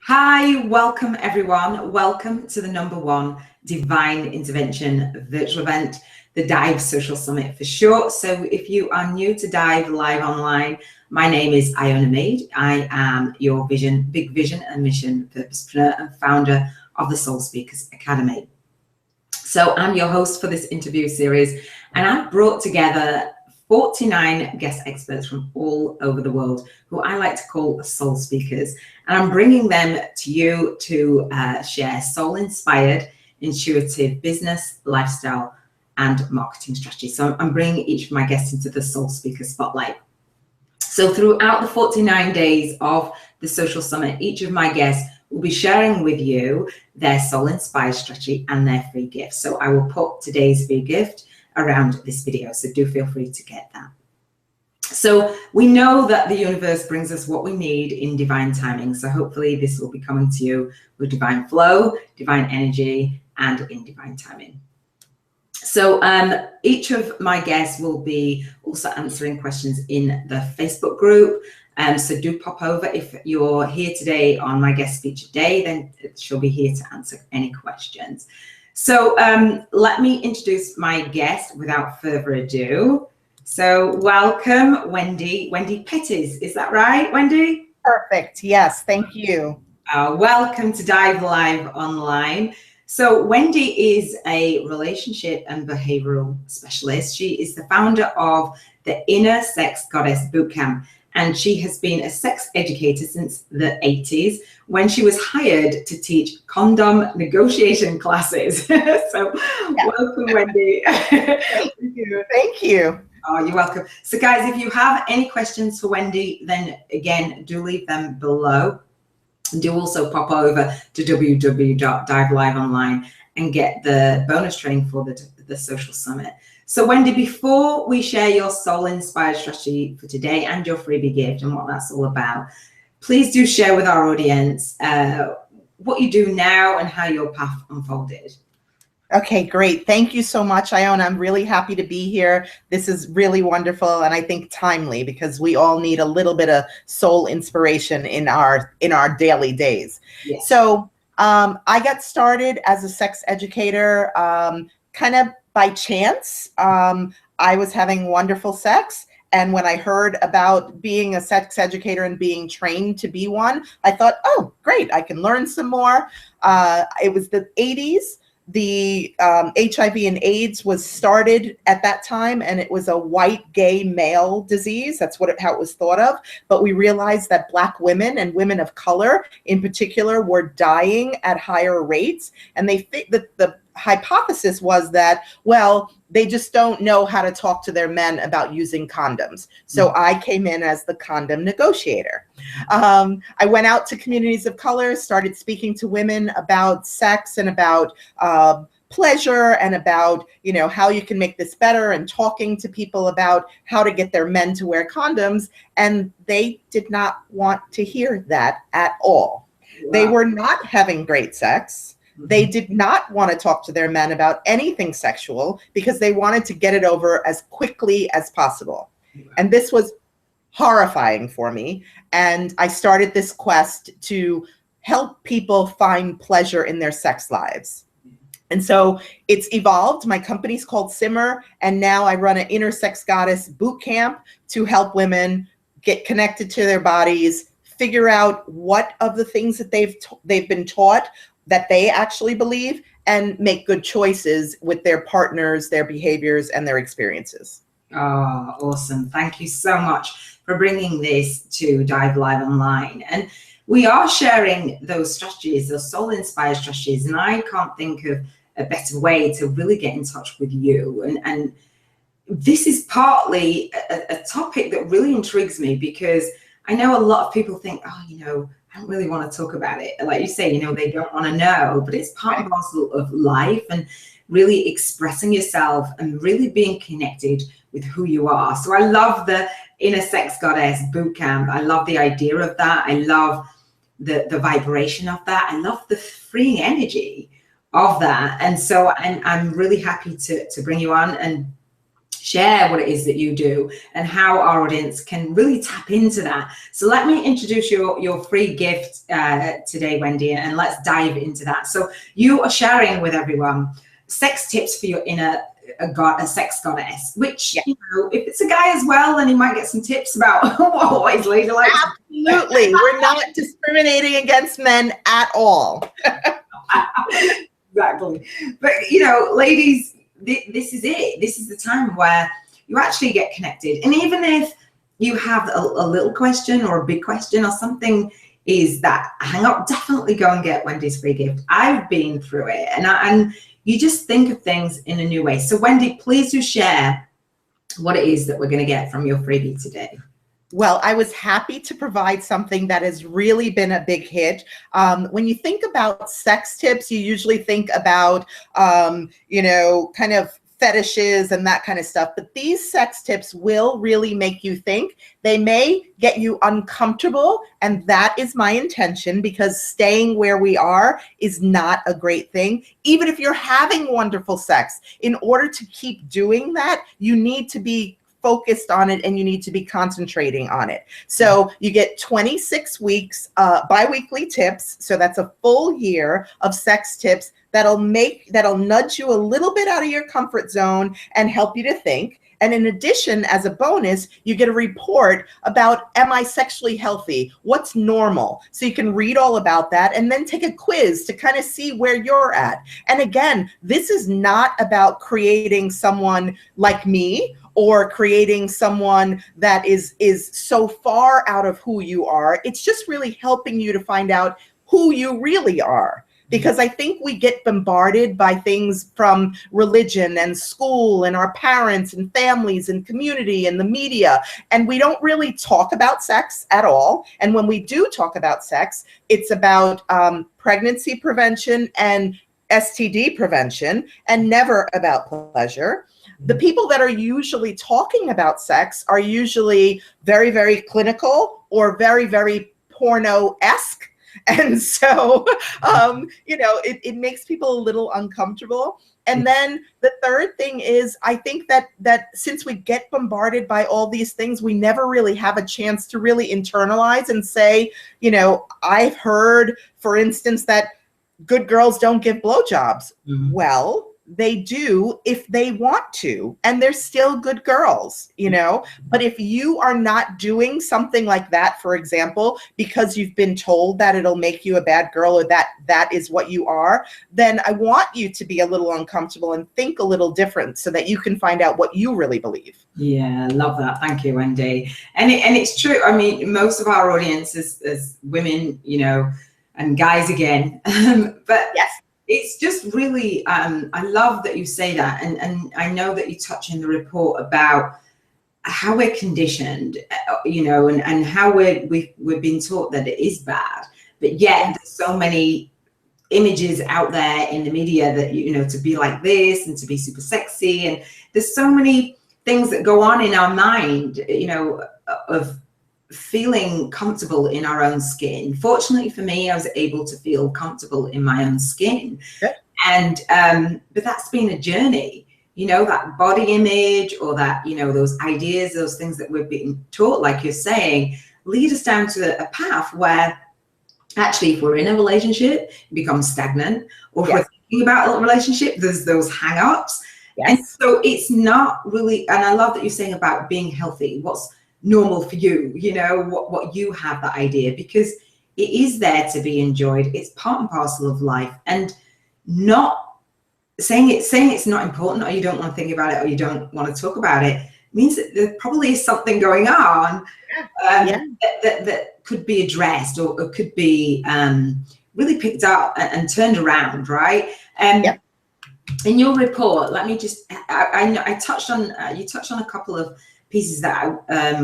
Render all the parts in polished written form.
Hi, welcome everyone. Welcome to the #1 Divine Intervention virtual event, the D.I.V.E Social Summit for short. So if you are new to D.I.V.E Live Online, my name is Iona Meade. I am your big vision and mission purposepreneur and founder of the Soul Speakers Academy. So I'm your host for this interview series, and I've brought together 49 guest experts from all over the world who I like to call soul speakers. And I'm bringing them to you to share soul-inspired, intuitive business, lifestyle, and marketing strategies. So I'm bringing each of my guests into the Soul Speaker Spotlight. So throughout the 49 days of the Social Summit, each of my guests will be sharing with you their soul-inspired strategy and their free gift. So I will put today's free gift around this video, so do feel free to get that. So we know that the universe brings us what we need in divine timing, so hopefully this will be coming to you with divine flow, divine energy, and in divine timing. So each of my guests will be also answering questions in the Facebook group, so do pop over. If you're here today on my guest featured day, then she'll be here to answer any questions. So let me introduce my guest without further ado. So welcome, Wendy Petties. Is that right, Wendy? Perfect. Yes, thank you. Welcome to D.I.V.E Live Online. So Wendy is a relationship and behavioral specialist. She is the founder of the Inner Sex Goddess Bootcamp, and she has been a sex educator since the 80s when she was hired to teach condom negotiation classes. So yeah. Welcome, Wendy. Thank you. Thank you. Oh, you're welcome. So guys, if you have any questions for Wendy, then again, do leave them below. And do also pop over to www.D.I.V.E Live Online and get the bonus training for the Social Summit. So Wendy, before we share your soul-inspired strategy for today and your freebie gift and what that's all about, please do share with our audience what you do now and how your path unfolded. Okay, great. Thank you so much, Iona. I'm really happy to be here. This is really wonderful and I think timely because we all need a little bit of soul inspiration in our daily days. Yes. So I got started as a sex educator kind of by chance. I was having wonderful sex. And when I heard about being a sex educator and being trained to be one, I thought, oh, great, I can learn some more. It was the 80s. The HIV and AIDS was started at that time, and it was a white gay male disease. That's how it was thought of. But we realized that Black women and women of color in particular were dying at higher rates. And the hypothesis was that, well, they just don't know how to talk to their men about using condoms. So I came in as the condom negotiator. I went out to communities of color, started speaking to women about sex and about pleasure and about, you know, how you can make this better and talking to people about how to get their men to wear condoms. And they did not want to hear that at all. Wow. They were not having great sex. They did not want to talk to their men about anything sexual because they wanted to get it over as quickly as possible. And this was horrifying for me. And I started this quest to help people find pleasure in their sex lives. And so it's evolved. My company's called Simmer, and now I run an Inner Sex Goddess boot camp to help women get connected to their bodies, figure out what of the things that they've been taught that they actually believe, and make good choices with their partners, their behaviors, and their experiences. Oh, awesome. Thank you so much for bringing this to D.I.V.E Live Online. And we are sharing those strategies, those soul-inspired strategies, and I can't think of a better way to really get in touch with you. And this is partly a topic that really intrigues me because I know a lot of people think, oh, you know, I don't really want to talk about it. Like you say, you know, they don't want to know, but it's part and parcel of life and really expressing yourself and really being connected with who you are. So I love the Inner Sex Goddess Bootcamp. I love the idea of that. I love the vibration of that. I love the freeing energy of that. And so I'm really happy to bring you on and share what it is that you do and how our audience can really tap into that. So let me introduce your free gift today, Wendy, and let's dive into that. So you are sharing with everyone sex tips for your inner a sex goddess, which, you know, if it's a guy as well, then he might get some tips about what his lady likes. Absolutely. We're not discriminating against men at all. Exactly. But, you know, ladies, this is it. This is the time where you actually get connected. And even if you have a little question or a big question or something is that hang up, definitely go and get Wendy's free gift. I've been through it, and you just think of things in a new way. So Wendy, please do share what it is that we're going to get from your freebie today. Well, I was happy to provide something that has really been a big hit. When you think about sex tips, you usually think about, you know, kind of fetishes and that kind of stuff. But these sex tips will really make you think. They may get you uncomfortable, and that is my intention, because staying where we are is not a great thing. Even if you're having wonderful sex, in order to keep doing that, you need to be focused on it and you need to be concentrating on it. So you get 26 weeks bi-weekly tips. So that's a full year of sex tips that'll nudge you a little bit out of your comfort zone and help you to think. And in addition, as a bonus, you get a report about, am I sexually healthy? What's normal? So you can read all about that and then take a quiz to kind of see where you're at. And again, this is not about creating someone like me or creating someone that is so far out of who you are. It's just really helping you to find out who you really are. Because I think we get bombarded by things from religion and school and our parents and families and community and the media, and we don't really talk about sex at all. And when we do talk about sex, it's about pregnancy prevention and STD prevention, and never about pleasure. The people that are usually talking about sex are usually very, very clinical or very, very porno-esque. And so, you know, it makes people a little uncomfortable. And then the third thing is, I think that since we get bombarded by all these things, we never really have a chance to really internalize and say, you know, I've heard, for instance, that good girls don't give blowjobs. Mm-hmm. Well, they do if they want to, and they're still good girls, you know. But if you are not doing something like that, for example, because you've been told that it'll make you a bad girl or that is what you are, then I want you to be a little uncomfortable and think a little different so that you can find out what you really believe. Yeah, love that. Thank you, Wendy. And it's true. I mean, most of our audience is women, you know, and guys again. But yes. It's just really, I love that you say that. And I know that you touch in the report about how we're conditioned, you know, and how we're being taught that it is bad. But yet there's so many images out there in the media that, you know, to be like this and to be super sexy. And there's so many things that go on in our mind, you know, of feeling comfortable in our own skin. Fortunately for me, I was able to feel comfortable in my own skin. Yeah. And but that's been a journey, you know, that body image or that, you know, those ideas, those things that we're being taught, like you're saying, lead us down to a path where actually, if we're in a relationship, it becomes stagnant, or if we're thinking about a relationship, there's those hang-ups. Yes. And so it's not really, and I love that you're saying about being healthy. What's normal for you, you know, what you have that idea, because it is there to be enjoyed. It's part and parcel of life, and not saying it's not important, or you don't want to think about it, or you don't want to talk about it, means that there probably is something going on that could be addressed or could be really picked up and turned around, right? In your report, let me just, I touched on, you touched on a couple of pieces that I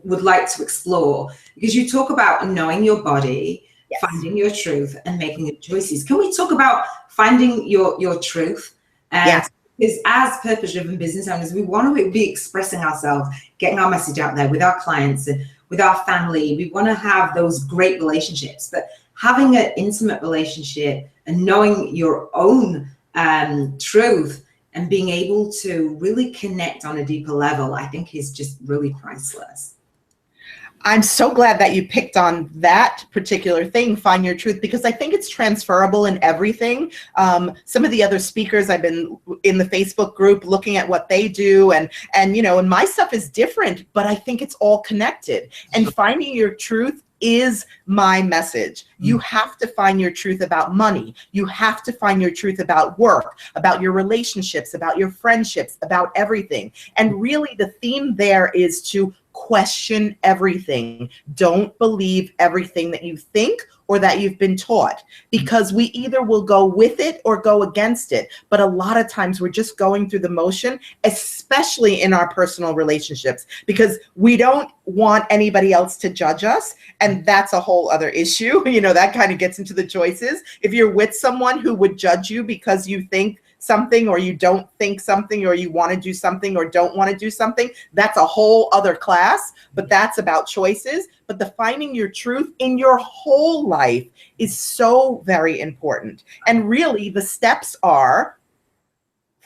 would like to explore, because you talk about knowing your body, finding your truth, and making good choices. Can we talk about finding your truth? Because as purpose-driven business owners, we want to be expressing ourselves, getting our message out there with our clients and with our family. We want to have those great relationships, but having an intimate relationship and knowing your own truth and being able to really connect on a deeper level, I think is just really priceless. I'm so glad that you picked on that particular thing, find your truth, because I think it's transferable in everything. Some of the other speakers, I've been in the Facebook group looking at what they do, and you know, and my stuff is different, but I think it's all connected. And finding your truth is my message. You have to find your truth about money. You have to find your truth about work, about your relationships, about your friendships, about everything. And really the theme there is to question everything. Don't believe everything that you think or that you've been taught, because we either will go with it or go against it. But a lot of times we're just going through the motion, especially in our personal relationships, because we don't want anybody else to judge us. And that's a whole other issue. You know, that kind of gets into the choices. If you're with someone who would judge you because you think something, or you don't think something, or you want to do something or don't want to do something, that's a whole other class, but that's about choices. But the finding your truth in your whole life is so very important. And really the steps are,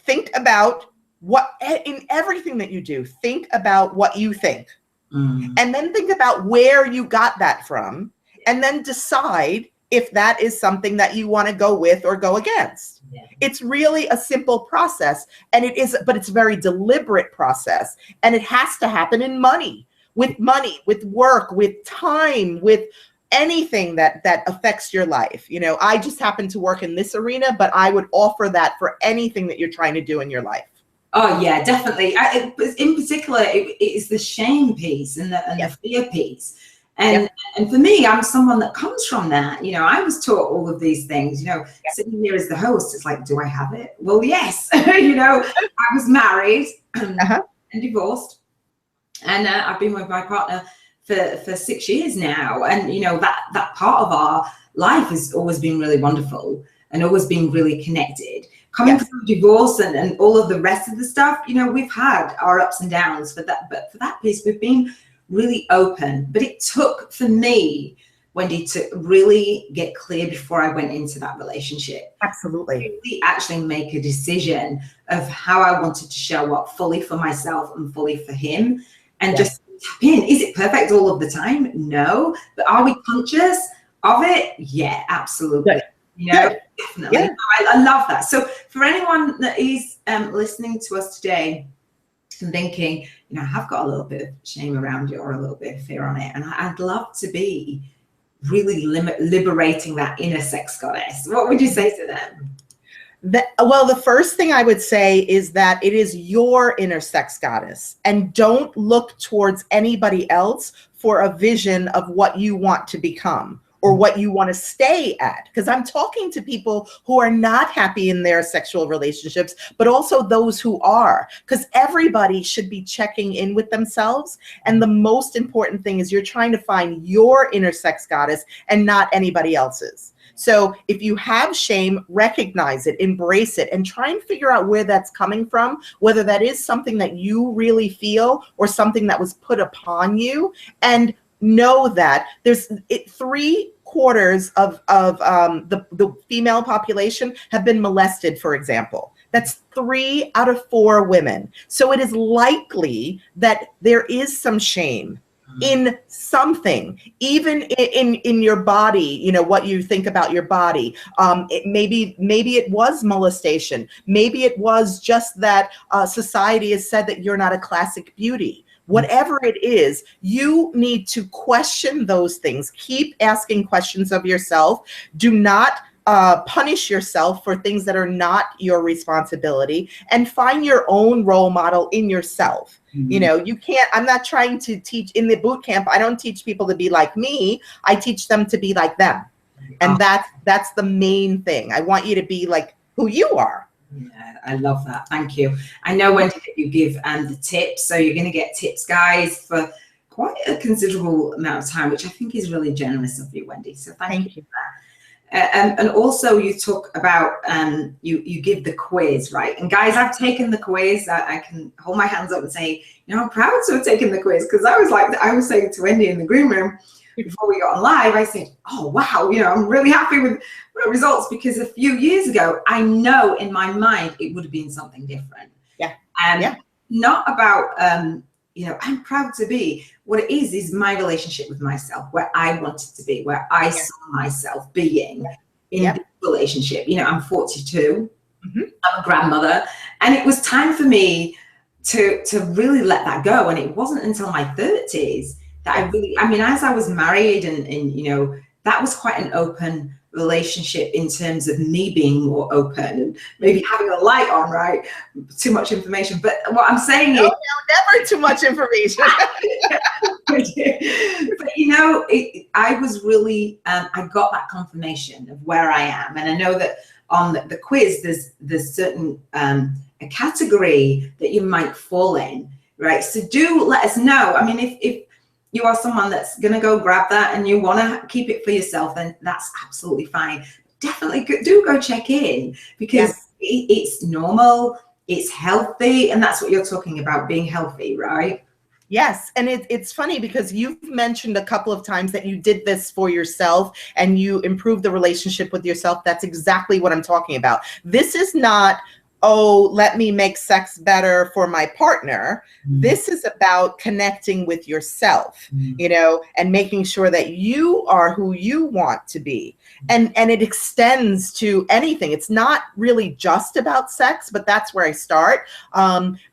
think about what, in everything that you do, think about what you think, and then think about where you got that from, and then decide if that is something that you want to go with or go against. Yeah. It's really a simple process, and it is, but it's a very deliberate process, and it has to happen in money, with work, with time, with anything that affects your life. You know, I just happen to work in this arena, but I would offer that for anything that you're trying to do in your life. Oh yeah, definitely. In particular, it is the shame piece and the fear piece. And for me, I'm someone that comes from that. You know, I was taught all of these things. You know, sitting here as the host, it's like, do I have it? Well, yes. You know, I was married and divorced, and I've been with my partner for 6 years now. And you know, that part of our life has always been really wonderful and always been really connected. Coming through divorce and all of the rest of the stuff, you know, we've had our ups and downs for that, but for that piece, we've been really open. But it took for me, Wendy, to really get clear before I went into that relationship. Absolutely. Really actually make a decision of how I wanted to show up fully for myself and fully for him, and just tap in. Is it perfect all of the time? No. But are we conscious of it? Yeah, absolutely. Good. You know, definitely. Yeah. I love that. So for anyone that is listening to us today and thinking, you know, I've got a little bit of shame around it or a little bit of fear on it, and I'd love to be really liberating that inner sex goddess, what would you say to them? Well, the first thing I would say is that it is your inner sex goddess, and don't look towards anybody else for a vision of what you want to become or what you want to stay at. Because I'm talking to people who are not happy in their sexual relationships, but also those who are, because everybody should be checking in with themselves. And the most important thing is you're trying to find your inner sex goddess and not anybody else's. So if you have shame, recognize it, embrace it, and try and figure out where that's coming from, whether that is something that you really feel or something that was put upon you. And know that there's 3/4 of the female population have been molested, for example. That's 3 out of 4 women. So it is likely that there is some shame in something, even in your body, you know, what you think about your body. Maybe it was molestation. Maybe it was just that society has said that you're not a classic beauty. Whatever it is, you need to question those things. Keep asking questions of yourself. Do not punish yourself for things that are not your responsibility, and find your own role model in yourself. You know, you can't, I'm not trying to teach in the boot camp. I don't teach people to be like me. I teach them to be like them. And that's the main thing. I want you to be like who you are. Yeah, I love that. Thank you. I know, Wendy, that you give the tips. So you're going to get tips, guys, for quite a considerable amount of time, which I think is really generous of you, Wendy. So thank you for that. And also you talk about, you give the quiz, right? And guys, I've taken the quiz. I can hold my hands up and say, you know, I'm proud to have taken the quiz, because I was saying to Wendy in the green room before we got on live, I said, oh, wow, you know, I'm really happy with got results because a few years ago, I know in my mind it would have been something different. Yeah. And not about, you know, I'm proud to be. What it is my relationship with myself, where I wanted to be, where I saw myself being in this relationship. You know, I'm 42. I'm a grandmother, and it was time for me to really let that go. And it wasn't until my 30s that I really, I mean, as I was married and you know, that was quite an open relationship in terms of me being more open and maybe having a light on, right? Too much information. But what I'm saying is, never too much information. but you know, I was really, I got that confirmation of where I am. And I know that on the quiz, there's certain, a category that you might fall in, right? So do let us know. I mean, if you are someone that's going to go grab that and you want to keep it for yourself, then that's absolutely fine. Definitely do go check in, because it's normal, it's healthy, and that's what you're talking about, being healthy, right? Yes, and it's funny because you've mentioned a couple of times that you did this for yourself and you improved the relationship with yourself. That's exactly what I'm talking about. This is not, oh, let me make sex better for my partner. This is about connecting with yourself, you know, and making sure that you are who you want to be. And it extends to anything. It's not really just about sex, but that's where I start,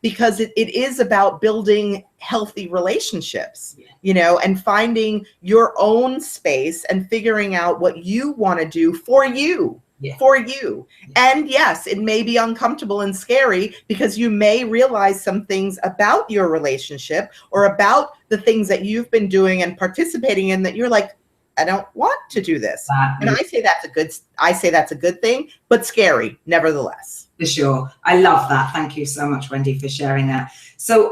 because it is about building healthy relationships, you know, and finding your own space and figuring out what you want to do for you. For you. And yes, it may be uncomfortable and scary because you may realize some things about your relationship or about the things that you've been doing and participating in that you're like, I don't want to do this. And I say that's a good thing, but scary nevertheless. For sure. I love that. Thank you so much, Wendy, for sharing that. So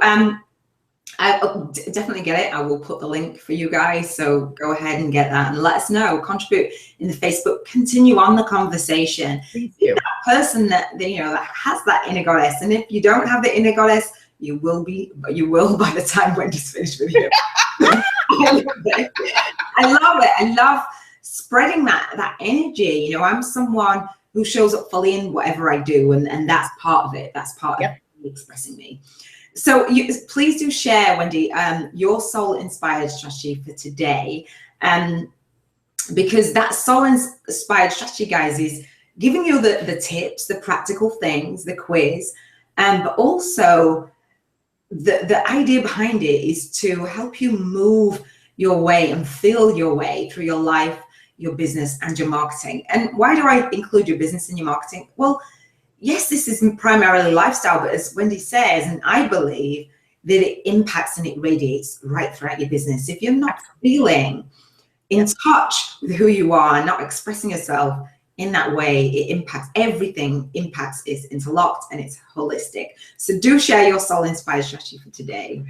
I definitely get it. I will put the link for you guys. So go ahead and get that and let us know. Contribute in the Facebook. Continue on the conversation. Be that person that you know that has that inner goddess. And if you don't have the inner goddess, you will by the time Wendy's finished with you. I love it. I love spreading that energy. You know, I'm someone who shows up fully in whatever I do, and that's part of it. That's part of expressing me. So please do share, Wendy, your soul-inspired strategy for today, because that soul-inspired strategy, guys, is giving you the tips, the practical things, the quiz, but also the idea behind it is to help you move your way and feel your way through your life, your business, and your marketing. And why do I include your business in your marketing? Well, yes, this is primarily lifestyle, but as Wendy says, and I believe that it impacts and it radiates right throughout your business. If you're not feeling in touch with who you are, not expressing yourself in that way, it impacts everything. Impacts is interlocked and it's holistic. So do share your soul-inspired strategy for today.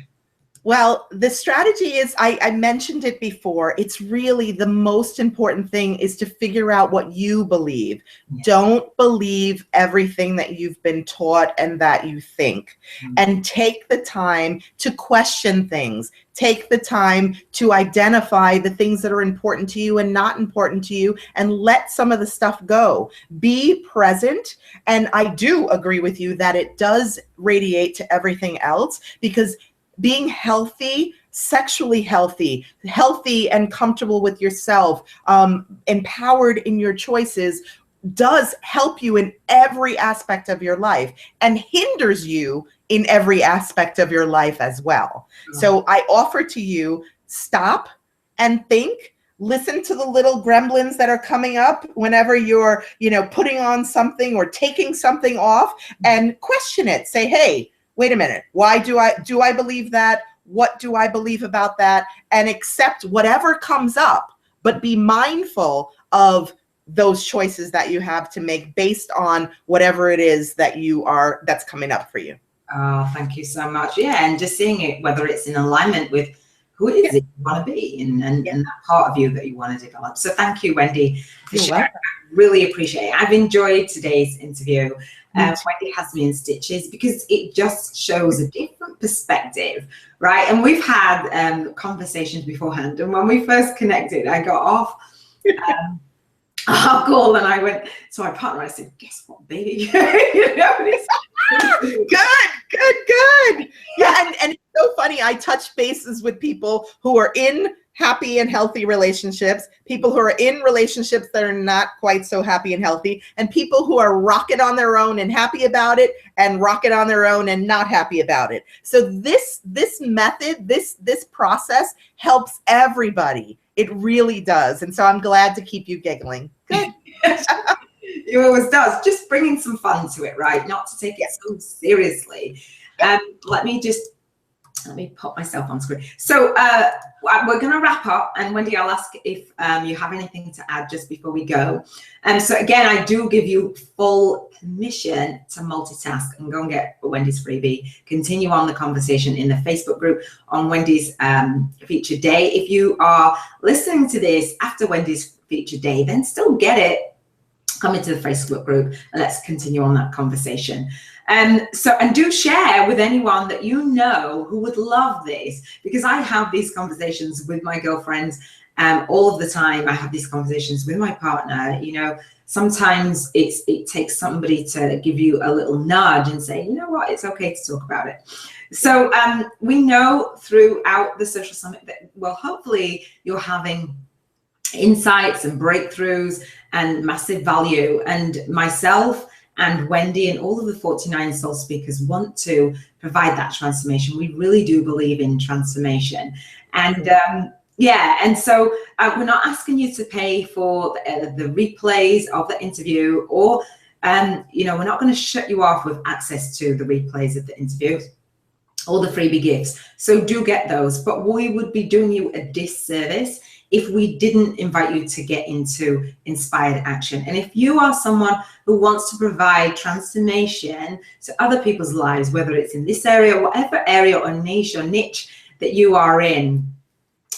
Well, the strategy is, I mentioned it before, it's really the most important thing is to figure out what you believe. Don't believe everything that you've been taught and that you think. And take the time to question things. Take the time to identify the things that are important to you and not important to you, and let some of the stuff go. Be present. And I do agree with you that it does radiate to everything else, because being healthy, sexually healthy and comfortable with yourself, empowered in your choices, does help you in every aspect of your life and hinders you in every aspect of your life as well. So I offer to you, stop and think. Listen to the little gremlins that are coming up whenever you're, you know, putting on something or taking something off, and question it. Say, hey, wait a minute, why do I believe that? What do I believe about that? And accept whatever comes up, but be mindful of those choices that you have to make based on whatever it is that that's coming up for you. Oh, thank you so much. Yeah, and just seeing it, whether it's in alignment with who it is that you want to be and that part of you that you want to develop. So thank you, Wendy, for sharing. I really appreciate it. I've enjoyed today's interview. Wendy has me in stitches because it just shows a different perspective, right? And we've had conversations beforehand. And when we first connected, I got off oh, cool. And I went to my partner, I said, guess what, baby? You know, Good. Yeah, and it's so funny. I touch bases with people who are in happy and healthy relationships, people who are in relationships that are not quite so happy and healthy, and people who are rocking on their own and happy about it, and rocking on their own and not happy about it. So this method, this process helps everybody. It really does. And so I'm glad to keep you giggling. Good. It always does. Just bringing some fun to it, right? Not to take it so seriously. Let me put myself on screen. So we're going to wrap up, and Wendy, I'll ask if you have anything to add just before we go. So again, I do give you full permission to multitask and go and get Wendy's freebie. Continue on the conversation in the Facebook group on Wendy's featured day. If you are listening to this after Wendy's featured day, then still get it. Come into the Facebook group and let's continue on that conversation. And do share with anyone that you know who would love this, because I have these conversations with my girlfriends all of the time. I have these conversations with my partner. You know, sometimes it takes somebody to give you a little nudge and say, you know what, it's okay to talk about it. So we know throughout the Social Summit that, well, hopefully you're having insights and breakthroughs and massive value. And myself and Wendy and all of the 49 soul speakers want to provide that transformation. We really do believe in transformation. And and so we're not asking you to pay for the replays of the interview, or you know, we're not going to shut you off with access to the replays of the interview or the freebie gifts. So do get those, but we would be doing you a disservice if we didn't invite you to get into inspired action. And if you are someone who wants to provide transformation to other people's lives, whether it's in this area, whatever area or niche that you are in,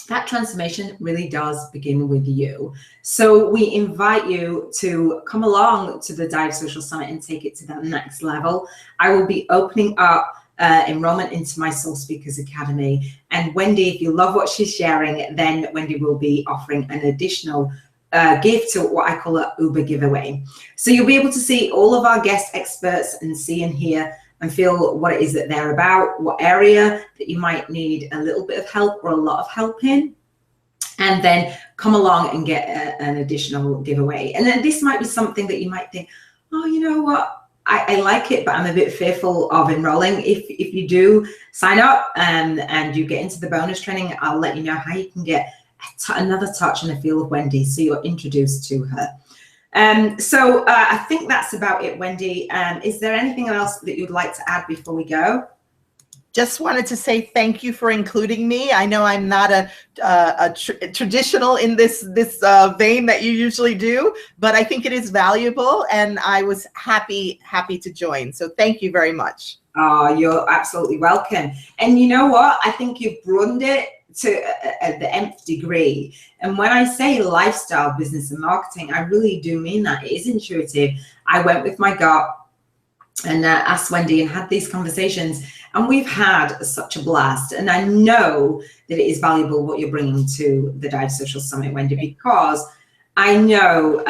that transformation really does begin with you. So we invite you to come along to the D.I.V.E Social Summit and take it to that next level. I will be opening up enrollment into my Soul Speakers Academy. And Wendy, if you love what she's sharing, then Wendy will be offering an additional gift to what I call an Uber giveaway. So you'll be able to see all of our guest experts and see and hear and feel what it is that they're about, what area that you might need a little bit of help or a lot of help in, and then come along and get an additional giveaway. And then this might be something that you might think, oh, you know what? I like it, but I'm a bit fearful of enrolling. If you do sign up and you get into the bonus training, I'll let you know how you can get another touch and a feel of Wendy, so you're introduced to her. So I think that's about it, Wendy. Is there anything else that you'd like to add before we go? Just wanted to say thank you for including me. I know I'm not a traditional in this vein that you usually do, but I think it is valuable, and I was happy to join. So thank you very much. Oh, you're absolutely welcome. And you know what? I think you've broadened it to the nth degree. And when I say lifestyle, business, and marketing, I really do mean that. It is intuitive. I went with my gut and asked Wendy and had these conversations, and we've had such a blast. And I know that it is valuable what you're bringing to the D.I.V.E Social Summit, Wendy, because I know,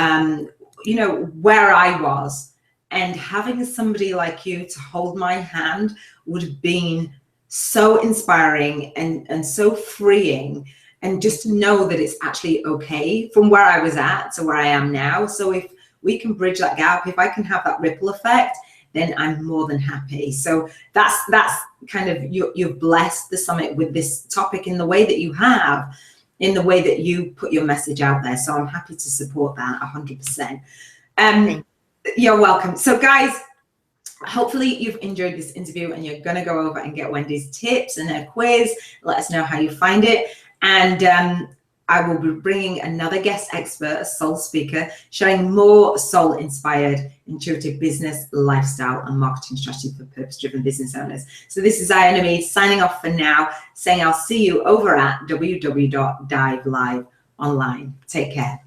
you know, where I was, and having somebody like you to hold my hand would have been so inspiring and so freeing, and just to know that it's actually okay from where I was at to where I am now. So if we can bridge that gap, if I can have that ripple effect, then I'm more than happy. So that's kind of, you've blessed the summit with this topic in the way that you have, in the way that you put your message out there. So I'm happy to support that 100%. You're welcome. So guys, hopefully you've enjoyed this interview, and you're going to go over and get Wendy's tips and her quiz. Let us know how you find it. And I will be bringing another guest expert, a soul speaker, sharing more soul-inspired, intuitive business, lifestyle, and marketing strategy for purpose-driven business owners. So this is Iona Meade signing off for now, saying I'll see you over at www.divelive online. Take care.